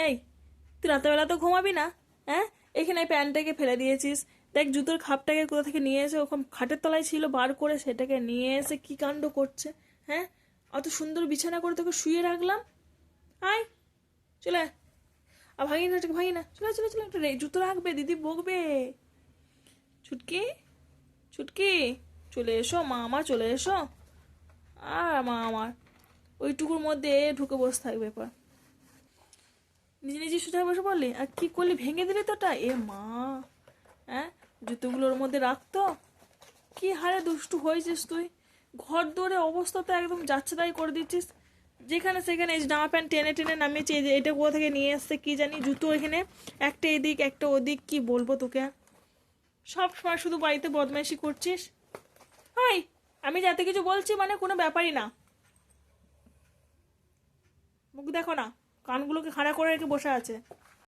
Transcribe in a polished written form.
এই, তুই রাতেরবেলা তো ঘুমাবি না? হ্যাঁ, এখানে প্যান্টটাকে ফেলে দিয়েছিস। দেখ জুতোর খাপটাকে কোথা থেকে নিয়ে এসে ওখানে খাটের তলায় ছিল, বার করে সেটাকে নিয়ে এসে কি কাণ্ড করছে। হ্যাঁ, অত সুন্দর বিছানা করে তোকে শুয়ে রাখলাম। আয়, চলে আয়। আর ভাঙি না, ভাঙি না, চলে চলে চলে, একটা জুতো রাখবে, দিদি বকবে। ছুটকি, ছুটকি, চলে এসো মা আমার, চলে এসো। আর মা আমার ওইটুকুর মধ্যে ঢুকে বসে থাকবে পর। নিজে নিজে সোজা বসে পড়লি, আর কি করলি, ভেঙে দিলি তোটা, এ মা। হ্যাঁ, জুতোগুলোর মধ্যে রাখতো। কি হারে দুষ্টু হয়েছিস তুই। ঘর দৌড়ে অবস্থা তো একদম যাচ্ছে তাই করে দিচ্ছিস। যেখানে সেখানে এই জামা প্যান্ট টেনে টেনে নামিয়েছে, এই যে এটা কোথা থেকে নিয়ে এসছে কি জানি, জুতো এখানে একটা এদিক একটা ওদিক, কি বলবো তোকে আর। সব সময় শুধু বাড়িতে বদমাইশি করছিস। হাই, আমি যাতে কিছু বলছি মানে কোনো ব্যাপারই না। মুখ দেখো না, কানগুলোকে খাড়া করে রেখে বসে আছে।